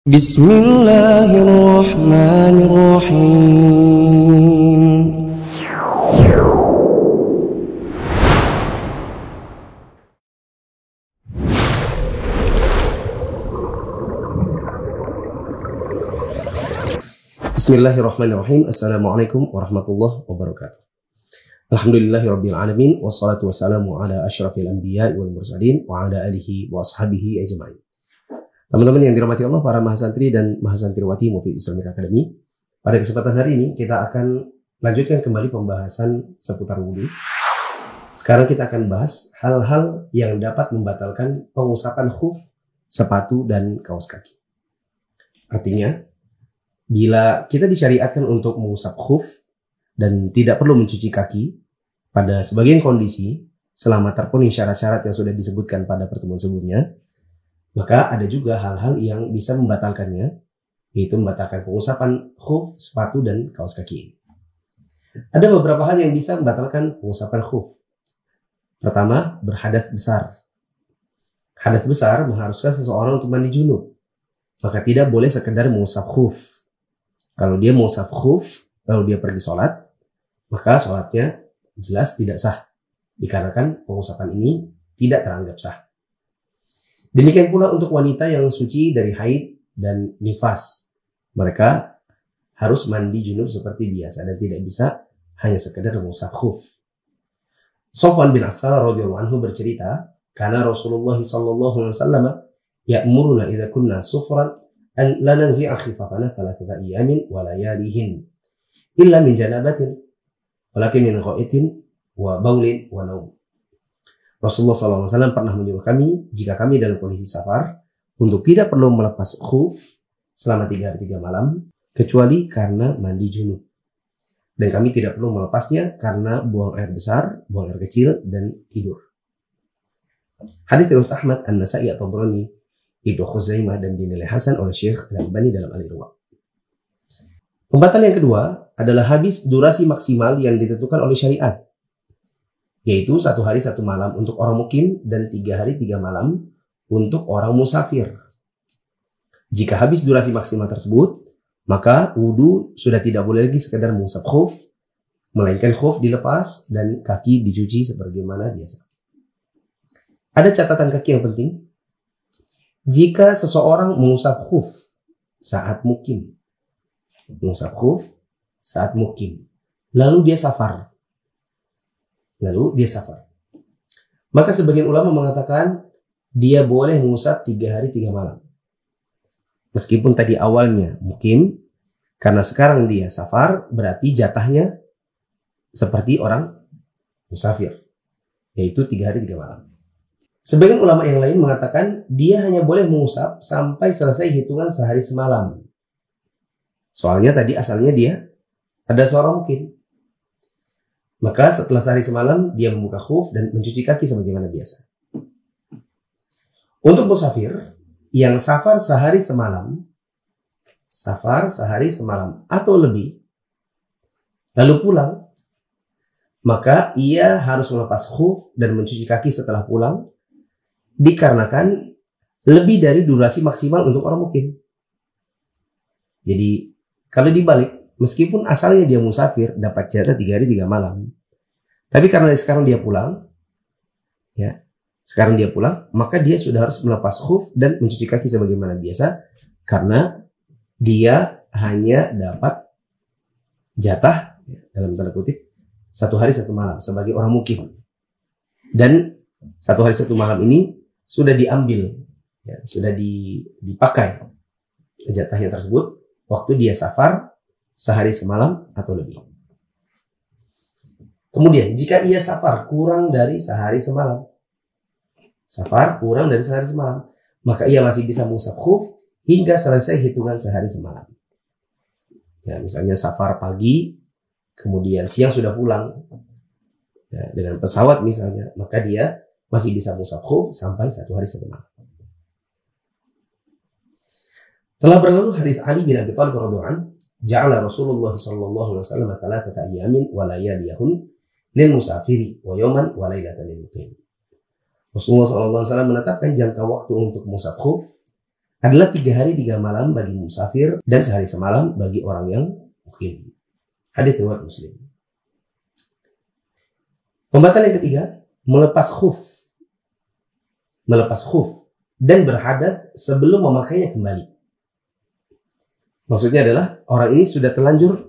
Bismillahirrahmanirrahim. Bismillahirrahmanirrahim. Assalamualaikum warahmatullahi wabarakatuh. Alhamdulillahirabbil alamin wassalatu wassalamu ala asyrafil anbiya'i wal mursalin wa ala alihi wa ashabihi ajmain. Teman-teman yang dirahmati Allah, para mahasantri dan mahasantriwati Mufid Islamic Academy, pada kesempatan hari ini kita akan lanjutkan kembali pembahasan seputar wudhu. Sekarang kita akan bahas hal-hal yang dapat membatalkan pengusapan khuf, sepatu, dan kaos kaki. Artinya, bila kita disyariatkan untuk mengusap khuf dan tidak perlu mencuci kaki pada sebagian kondisi selama terpenuhi syarat-syarat yang sudah disebutkan pada pertemuan sebelumnya, maka ada juga hal-hal yang bisa membatalkannya, yaitu membatalkan pengusapan khuf, sepatu, dan kaos kaki. Ada beberapa hal yang bisa membatalkan pengusapan khuf. Pertama, berhadas besar. Hadas besar mengharuskan seseorang untuk mandi junub, maka tidak boleh sekedar mengusap khuf. Kalau dia mengusap khuf, lalu dia pergi sholat, maka sholatnya jelas tidak sah, dikarenakan pengusapan ini tidak teranggap sah. Demikian pula untuk wanita yang suci dari haid dan nifas. Mereka harus mandi junub seperti biasa dan tidak bisa hanya sekedar mengusap khuf. Sofwan bin Asal radhiyallahu anhu bercerita, karena Rasulullah sallallahu alaihi wasallam ya'muruna idza kunna sufran an la nanzi'a khifafana thalathata ayamin wa layalihin illa min janabatin walakin min ghaitin wa baulin wa naum. Rasulullah SAW pernah menyuruh kami, jika kami dalam kondisi safar, untuk tidak perlu melepas khuf selama 3 hari 3 malam, kecuali karena mandi junub. Dan kami tidak perlu melepasnya karena buang air besar, buang air kecil, dan tidur. Hadits riwayat Ahmad, An-Nasa'i, At-Tabrani, Ibnu Khuzaimah, dan dinilai hasan oleh Syekh Al-Albani dalam Al-Irwa. Pembatal yang kedua adalah habis durasi maksimal yang ditentukan oleh syariat, yaitu 1 hari 1 malam untuk orang mukim dan 3 hari 3 malam untuk orang musafir. Jika habis durasi maksimal tersebut, maka wudhu sudah tidak boleh lagi sekedar mengusap khuf, melainkan khuf dilepas dan kaki dicuci sebagaimana biasa. Ada catatan kaki yang penting. Jika seseorang mengusap khuf saat mukim, lalu dia safar, maka sebagian ulama mengatakan dia boleh mengusap 3 hari 3 malam. Meskipun tadi awalnya mukim, karena sekarang dia safar, berarti jatahnya seperti orang musafir, yaitu 3 hari 3 malam. Sebagian ulama yang lain mengatakan dia hanya boleh mengusap sampai selesai hitungan sehari semalam. Soalnya tadi asalnya dia ada seorang mukim. Maka setelah sehari semalam, dia membuka khuf dan mencuci kaki sebagaimana biasa. Untuk musafir yang safar sehari semalam atau lebih, lalu pulang, maka ia harus melepas khuf dan mencuci kaki setelah pulang, dikarenakan lebih dari durasi maksimal untuk orang mukim. Jadi, kalau dibalik, meskipun asalnya dia musafir, dapat jatah 3 hari 3 malam. Tapi karena sekarang dia pulang, maka dia sudah harus melepas khuf dan mencuci kaki sebagaimana biasa, karena dia hanya dapat jatah, dalam tanda kutip, 1 hari 1 malam sebagai orang mukim. Dan 1 hari 1 malam ini sudah diambil, sudah dipakai jatahnya tersebut waktu dia safar sehari semalam atau lebih. Kemudian, jika ia safar kurang dari sehari semalam, maka ia masih bisa mengusap khuf hingga selesai hitungan sehari semalam. Misalnya safar pagi, kemudian siang sudah pulang, dengan pesawat misalnya, maka dia masih bisa mengusap khuf sampai 1 hari 1 malam. Telah berlalu hadits Ali bin Abi Thalib radhiyallahu anhu, ja'ala Rasulullah sallallahu alaihi wasallam 3 ayamin wa layaliyahun lil musafiri wa yawman wa lailatan lil muqim. Rasulullah sallallahu alaihi wasallam menetapkan jangka waktu untuk mengusap khuf adalah 3 hari 3 malam bagi musafir dan sehari semalam bagi orang yang mukim. Hadits riwayat Muslim. Pembatal yang ketiga, melepas khuf. Melepas khuf dan berhadas sebelum memakainya kembali. Maksudnya adalah orang ini sudah terlanjur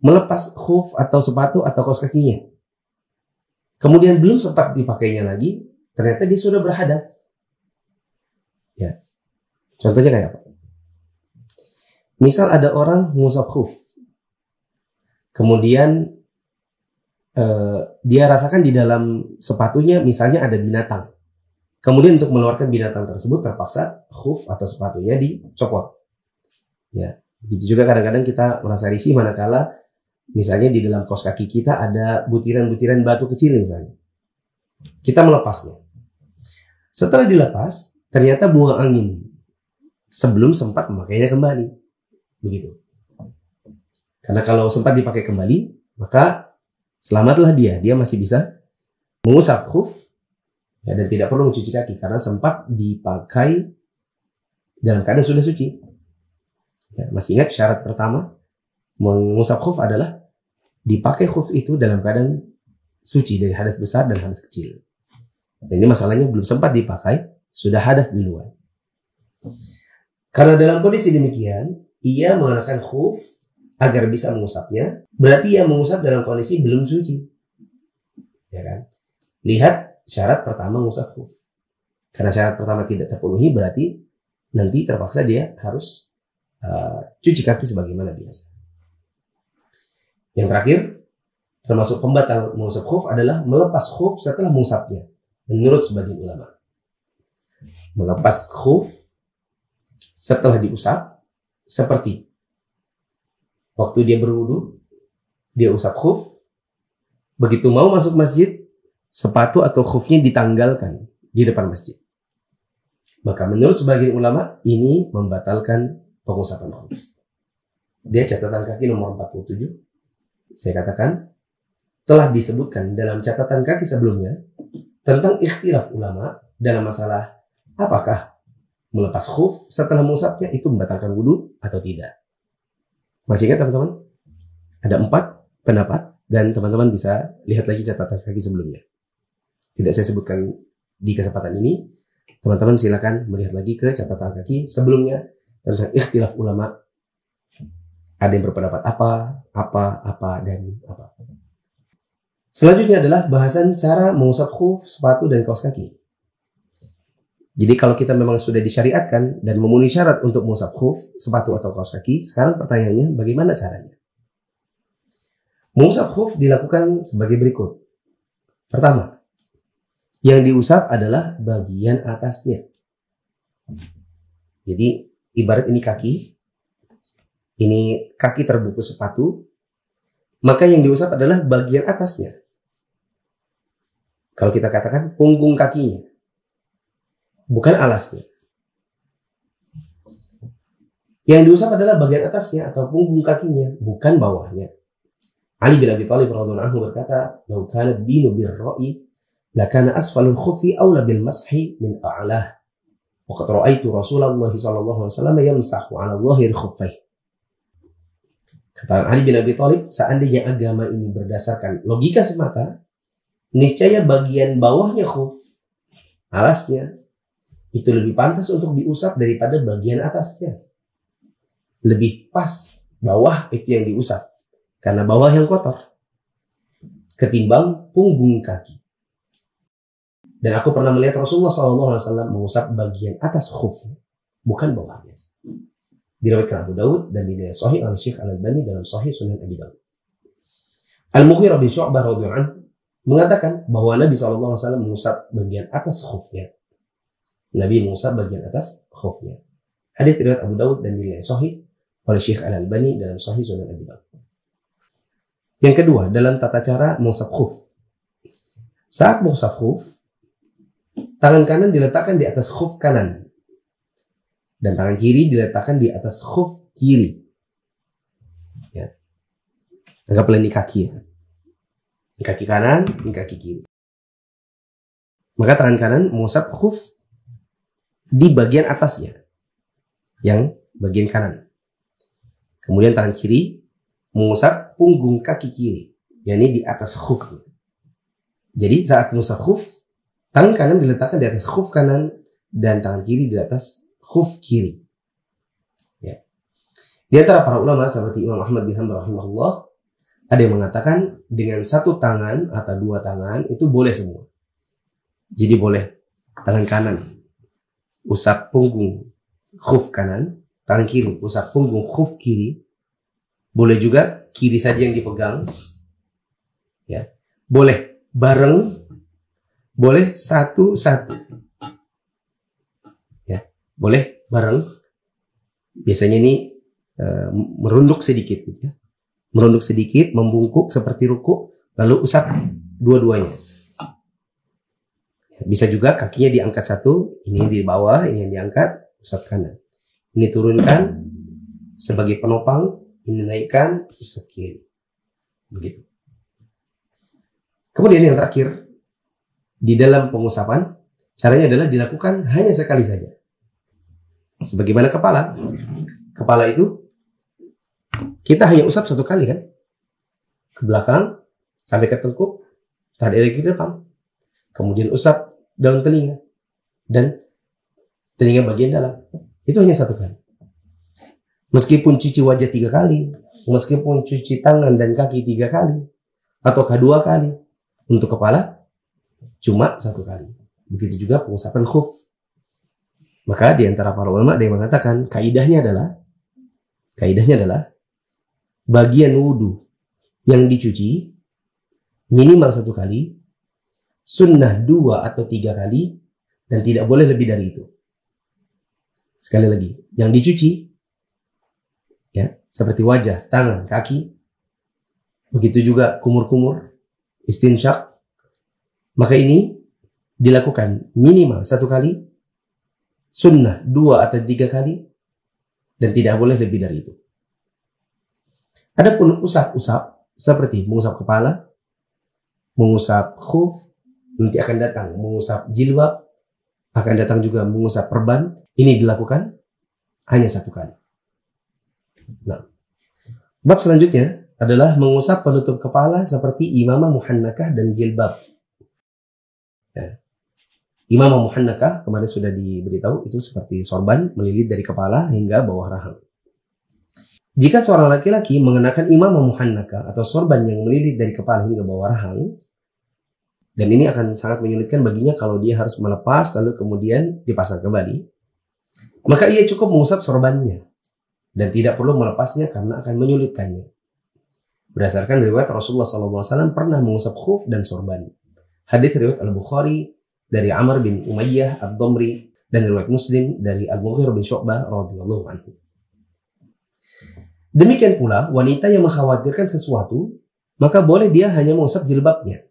melepas khuf atau sepatu atau kaos kakinya. Kemudian belum sempat dipakainya lagi, ternyata dia sudah berhadas. Ya. Contohnya kayak apa? Misal ada orang mengusap khuf. Kemudian dia rasakan di dalam sepatunya misalnya ada binatang. Kemudian untuk mengeluarkan binatang tersebut terpaksa khuf atau sepatunya dicopot. Ya, begitu juga kadang-kadang kita merasa risih manakala misalnya di dalam kaos kaki kita ada butiran-butiran batu kecil misalnya. Kita melepasnya. Setelah dilepas, ternyata buang angin sebelum sempat memakainya kembali. Begitu. Karena kalau sempat dipakai kembali, maka selamatlah dia masih bisa mengusap khuf ya, dan tidak perlu mencuci kaki karena sempat dipakai dalam keadaan sudah suci. Ya, masih ingat syarat pertama mengusap khuf adalah dipakai khuf itu dalam keadaan suci dari hadas besar dan hadas kecil. Dan ini masalahnya belum sempat dipakai, sudah hadas duluan. Karena dalam kondisi demikian, ia mengenakan khuf agar bisa mengusapnya, berarti ia mengusap dalam kondisi belum suci. Ya kan? Lihat syarat pertama mengusap khuf. Karena syarat pertama tidak terpenuhi, berarti nanti terpaksa dia harus cuci kaki sebagaimana biasa. Yang terakhir, termasuk pembatal mengusap khuf adalah melepas khuf setelah mengusapnya. Menurut sebagian ulama, melepas khuf setelah diusap seperti waktu dia berwudu, dia usap khuf, begitu mau masuk masjid, sepatu atau khufnya ditanggalkan di depan masjid. Maka menurut sebagian ulama, ini membatalkan pengusapan khuf. Dia catatan kaki nomor 47. Saya katakan, telah disebutkan dalam catatan kaki sebelumnya tentang ikhtilaf ulama dalam masalah apakah melepas khuf setelah mengusapnya itu membatalkan wudu atau tidak. Masih ingat teman-teman? Ada 4 pendapat dan teman-teman bisa lihat lagi catatan kaki sebelumnya. Tidak saya sebutkan di kesempatan ini. Teman-teman silakan melihat lagi ke catatan kaki sebelumnya tentang ikhtilaf ulama. Ada yang berpendapat apa, dan apa. Selanjutnya adalah bahasan cara mengusap khuf, sepatu, dan kaos kaki. Jadi kalau kita memang sudah disyariatkan dan memenuhi syarat untuk mengusap khuf, sepatu atau kaos kaki, sekarang pertanyaannya bagaimana caranya? Mengusap khuf dilakukan sebagai berikut. Pertama, yang diusap adalah bagian atasnya. Jadi ibarat ini kaki terbungkus sepatu, maka yang diusap adalah bagian atasnya. Kalau kita katakan punggung kakinya, bukan alasnya. Yang diusap adalah bagian atasnya atau punggung kakinya, bukan bawahnya. Ali bin Abi Thalib radhiyallahu anhu berkata, "Lau kana ad-dinu bir-ra'yi, lakana asfalul khuffi aula bil mashi min a'lah. Wa qad ra'aitu Rasulullah sallallahu alaihi wasallam yamsahu 'ala dhahir khuffaihi." Kata Ali bin Abi Thalib, seandainya agama ini berdasarkan logika semata, niscaya bagian bawahnya khuf, alasnya, itu lebih pantas untuk diusap daripada bagian atasnya. Lebih pas bawah itu yang diusap, karena bawah yang kotor, ketimbang punggung kaki. Dan aku pernah melihat Rasulullah SAW mengusap bagian atas khufnya, bukan bawahnya. Diriwayatkan Abu Daud dan dinilai sahih oleh Syekh Al-Albani dalam Sahih Sunan Abi Daud. Al-Mughirah bin Syu'bah radhiyallahu anhu mengatakan bahwa Nabi SAW mengusap bagian atas khufnya. Nabi mengusap bagian atas khufnya. Hadits riwayat Abu Daud dan dinilai sahih oleh Syekh Al-Albani dalam Sahih Sunan Abi Daud. Yang kedua, dalam tata cara mengusap khuf. Saat mengusap khuf, tangan kanan diletakkan di atas khuf kanan dan tangan kiri diletakkan di atas khuf kiri. Ya. Anggaplah ini kaki ya. Ini kaki kanan, ini kaki kiri. Maka tangan kanan mengusap khuf di bagian atasnya. yang bagian kanan. Kemudian tangan kiri mengusap punggung kaki kiri, yakni di atas khuf. Jadi saat mengusap khuf, tangan kanan diletakkan di atas khuf kanan dan tangan kiri di atas khuf kiri. Ya. Di antara para ulama seperti Imam Ahmad bin Hanbal rahimahullah, ada yang mengatakan dengan satu tangan atau dua tangan itu boleh semua. Jadi boleh tangan kanan usap punggung khuf kanan, tangan kiri usap punggung khuf kiri. Boleh juga kiri saja yang dipegang. Ya. Boleh bareng, boleh satu-satu. Ya, boleh bareng. Biasanya ini merunduk sedikit gitu ya. Merunduk sedikit, membungkuk seperti ruku, lalu usap dua-duanya. Bisa juga kakinya diangkat satu, ini di bawah, ini yang diangkat, usap kanan. Ini turunkan sebagai penopang, ini naikkan, usap kiri. Begitu. Kemudian yang terakhir, di dalam pengusapan, caranya adalah dilakukan hanya sekali saja. Sebagaimana kepala. Kepala itu kita hanya usap satu kali kan, ke belakang sampai ke tengkuk, tarik lagi ke depan, kemudian usap daun telinga dan telinga bagian dalam. Itu hanya satu kali. Meskipun cuci wajah 3 kali, meskipun cuci tangan dan kaki 3 kali, ataukah 2 kali, untuk kepala cuma 1 kali. Begitu juga pengusapan khuf. Maka di antara para ulama ada yang mengatakan kaidahnya adalah bagian wudu yang dicuci minimal 1 kali, sunnah 2 atau 3 kali, dan tidak boleh lebih dari itu. Sekali lagi, yang dicuci ya, seperti wajah, tangan, kaki, begitu juga kumur-kumur, istinsyak, maka ini dilakukan minimal 1 kali, sunnah 2 atau 3 kali, dan tidak boleh lebih dari itu. Adapun usap-usap seperti mengusap kepala, mengusap khuf, nanti akan datang mengusap jilbab, akan datang juga mengusap perban, ini dilakukan hanya 1 kali. Nah, bab selanjutnya adalah mengusap penutup kepala seperti imamah muhannakah dan jilbab. Ya. Imamah muhannakah kemarin sudah diberitahu itu seperti sorban melilit dari kepala hingga bawah rahang. Jika seorang laki-laki mengenakan imamah muhannakah atau sorban yang melilit dari kepala hingga bawah rahang, dan ini akan sangat menyulitkan baginya kalau dia harus melepas lalu kemudian dipasang kembali, maka ia cukup mengusap sorbannya dan tidak perlu melepasnya karena akan menyulitkannya. Berdasarkan riwayat Rasulullah SAW pernah mengusap khuf dan sorban. Hadits riwayat Al-Bukhari dari Amr bin Umayyah Ad-Damri dan riwayat Muslim dari Al-Mughirah bin Syu'bah radhiyallahu anhu. Demikian pula wanita yang mengkhawatirkan sesuatu, maka boleh dia hanya mengusap jilbabnya.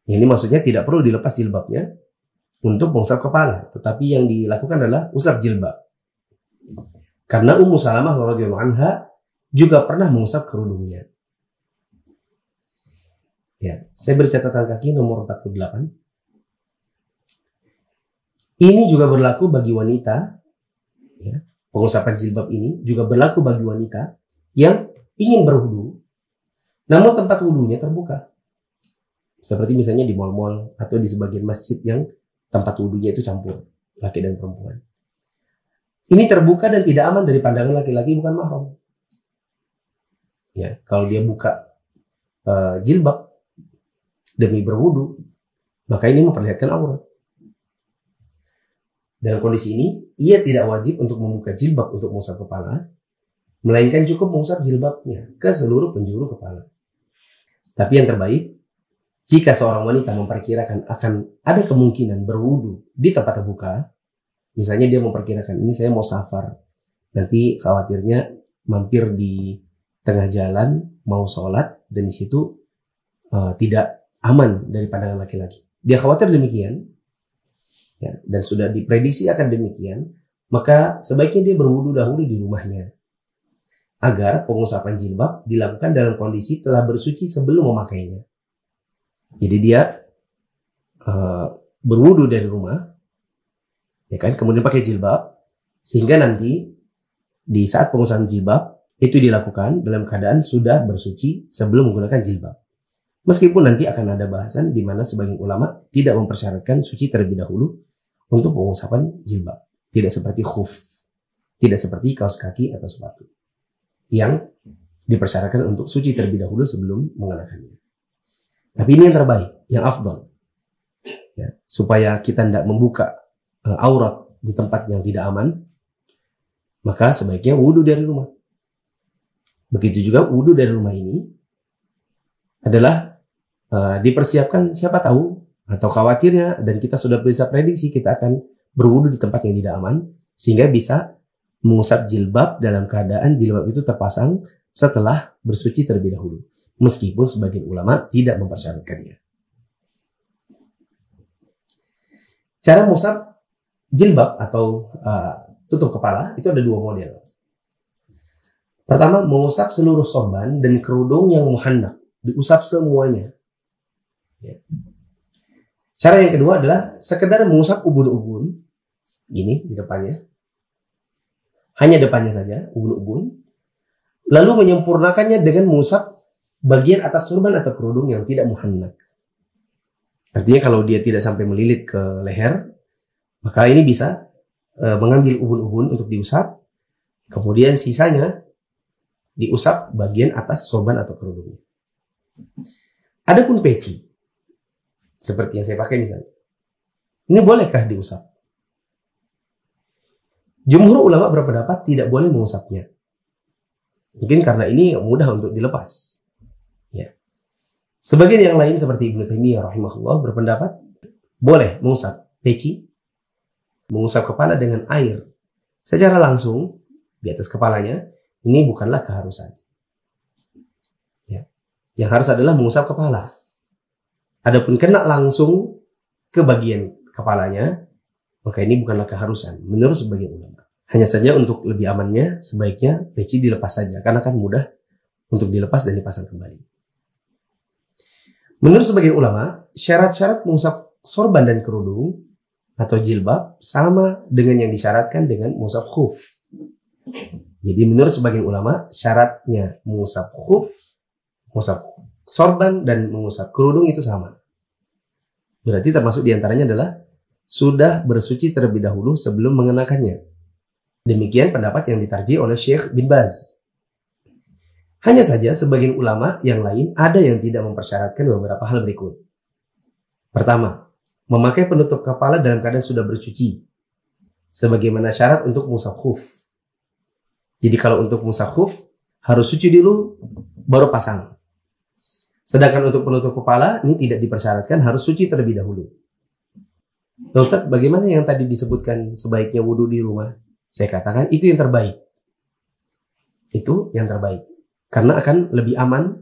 Ini maksudnya tidak perlu dilepas jilbabnya untuk mengusap kepala, tetapi yang dilakukan adalah usap jilbab. Karena Ummu Salamah radhiyallahu anha juga pernah mengusap kerudungnya. Ya, saya beri catatan kaki nomor 48. Ini juga berlaku bagi wanita, ya. Pengusapan jilbab ini juga berlaku bagi wanita yang ingin berwudu, namun tempat wudunya terbuka. Seperti misalnya di mal-mal atau di sebagian masjid yang tempat wudunya itu campur, laki dan perempuan. Ini terbuka dan tidak aman dari pandangan laki-laki bukan mahram. Ya, kalau dia buka jilbab demi berwudu, maka ini memperlihatkan aurat. Dalam kondisi ini, ia tidak wajib untuk membuka jilbab untuk mengusap kepala, melainkan cukup mengusap jilbabnya ke seluruh penjuru kepala. Tapi yang terbaik, jika seorang wanita memperkirakan akan ada kemungkinan berwudu di tempat terbuka, misalnya dia memperkirakan ini saya mau safar, nanti khawatirnya mampir di tengah jalan mau sholat dan di situ tidak aman dari pandangan laki-laki. Dia khawatir demikian, ya, dan sudah diprediksi akan demikian, maka sebaiknya dia berwudu dahulu di rumahnya agar pengusapan jilbab dilakukan dalam kondisi telah bersuci sebelum memakainya. Jadi dia berwudu dari rumah, ya kan, kemudian pakai jilbab, Sehingga nanti di saat pengusapan jilbab itu dilakukan dalam keadaan sudah bersuci sebelum menggunakan jilbab. Meskipun nanti akan ada bahasan di mana sebagian ulama tidak mempersyaratkan suci terlebih dahulu untuk pengusapan jilbab. Tidak seperti khuf, tidak seperti kaos kaki atau sepatu yang dipersyaratkan untuk suci terlebih dahulu sebelum mengenakannya. Tapi ini yang terbaik, yang afdal. Ya, supaya kita tidak membuka aurat di tempat yang tidak aman, maka sebaiknya wudhu dari rumah. Begitu juga wudhu dari rumah ini adalah dipersiapkan, siapa tahu atau khawatirnya, dan kita sudah bisa prediksi kita akan berwudhu di tempat yang tidak aman, sehingga bisa mengusap jilbab dalam keadaan jilbab itu terpasang setelah bersuci terlebih dahulu. Meskipun sebagian ulama tidak mempersyaratkannya. Cara mengusap jilbab atau tutup kepala itu ada dua model. Pertama, mengusap seluruh sorban dan kerudung yang muhannak, diusap semuanya. Ya. Cara yang kedua adalah sekedar mengusap ubun-ubun, gini di depannya, hanya depannya saja, ubun-ubun, lalu menyempurnakannya dengan mengusap bagian atas sorban atau kerudung yang tidak muhannak. Artinya kalau dia tidak sampai melilit ke leher, maka ini bisa mengambil ubun-ubun untuk diusap, kemudian sisanya diusap bagian atas sorban atau kerudungnya. Adapun peci, seperti yang saya pakai misalnya, ini bolehkah diusap? Jumhur ulama berpendapat tidak boleh mengusapnya. Mungkin karena ini mudah untuk dilepas. Ya. Sebagian yang lain seperti Ibnu Taimiyah rahimahullah berpendapat boleh mengusap peci, mengusap kepala dengan air secara langsung di atas kepalanya. Ini bukanlah keharusan. Ya. Yang harus adalah mengusap kepala. Adapun kena langsung ke bagian kepalanya, maka ini bukanlah keharusan menurut sebagian ulama. Hanya saja untuk lebih amannya sebaiknya peci dilepas saja, karena kan mudah untuk dilepas dan dipasang kembali. Menurut sebagian ulama, syarat-syarat mengusap sorban dan kerudung atau jilbab sama dengan yang disyaratkan dengan mengusap khuf. Jadi menurut sebagian ulama, syaratnya mengusap khuf, mengusap sorban dan mengusap kerudung itu sama. Berarti termasuk diantaranya adalah sudah bersuci terlebih dahulu sebelum mengenakannya. Demikian pendapat yang ditarjih oleh Syekh bin Baz. Hanya saja sebagian ulama yang lain ada yang tidak mempersyaratkan beberapa hal berikut. Pertama, memakai penutup kepala dalam keadaan sudah bersuci, sebagaimana syarat untuk mengusap khuf. Jadi kalau untuk mengusap khuf harus suci dulu baru pasang. Sedangkan untuk penutup kepala ini tidak dipersyaratkan, harus suci terlebih dahulu. Nah, Ustaz, bagaimana yang tadi disebutkan sebaiknya wudhu di rumah? Saya katakan itu yang terbaik. Itu yang terbaik. Karena akan lebih aman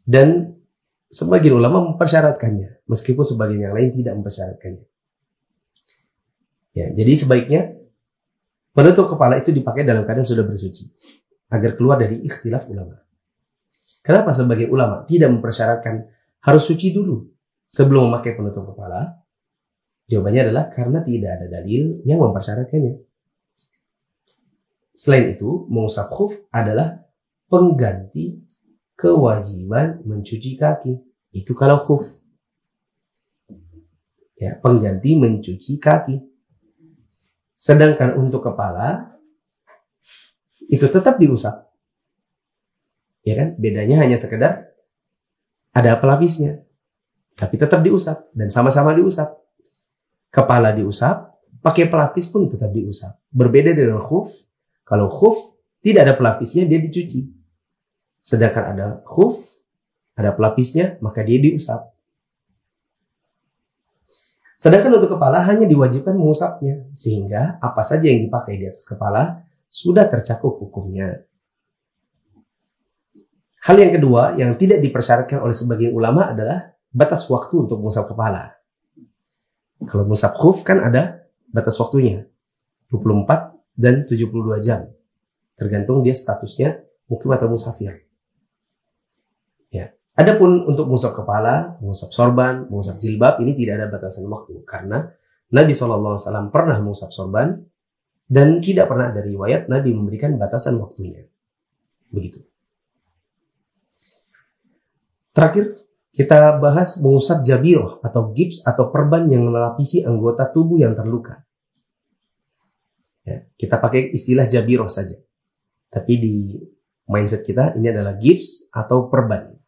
dan sebagian ulama mempersyaratkannya, meskipun sebagian yang lain tidak mempersyaratkannya. Ya, jadi sebaiknya penutup kepala itu dipakai dalam keadaan sudah bersuci, agar keluar dari ikhtilaf ulama. Kenapa sebagian ulama tidak mempersyaratkan harus suci dulu sebelum memakai penutup kepala? Jawabannya adalah karena tidak ada dalil yang mempersyaratkannya. Selain itu, mengusap khuf adalah pengganti kewajiban mencuci kaki. Itu kalau khuf. Ya, pengganti mencuci kaki. Sedangkan untuk kepala itu tetap diusap. Ya kan? Bedanya hanya sekedar ada pelapisnya. Tapi tetap diusap dan sama-sama diusap. Kepala diusap, pakai pelapis pun tetap diusap. Berbeda dengan khuf. Kalau khuf tidak ada pelapisnya, dia dicuci. Sedangkan ada khuf, ada pelapisnya, maka dia diusap. Sedangkan untuk kepala hanya diwajibkan mengusapnya, sehingga apa saja yang dipakai di atas kepala sudah tercakup hukumnya. Hal yang kedua yang tidak dipersyaratkan oleh sebagian ulama adalah batas waktu untuk mengusap kepala. Kalau mengusap khuf kan ada batas waktunya, 24 dan 72 jam. Tergantung dia statusnya mukim atau musafir. Ya. Adapun untuk mengusap kepala, mengusap sorban, mengusap jilbab, ini tidak ada batasan waktu. Karena Nabi SAW pernah mengusap sorban Dan tidak pernah ada riwayat Nabi memberikan batasan waktunya. Begitu. Terakhir, kita bahas mengusap jabirah atau gips atau perban yang melapisi anggota tubuh yang terluka. Ya, kita pakai istilah jabirah saja. Tapi di mindset kita ini adalah gips atau perban.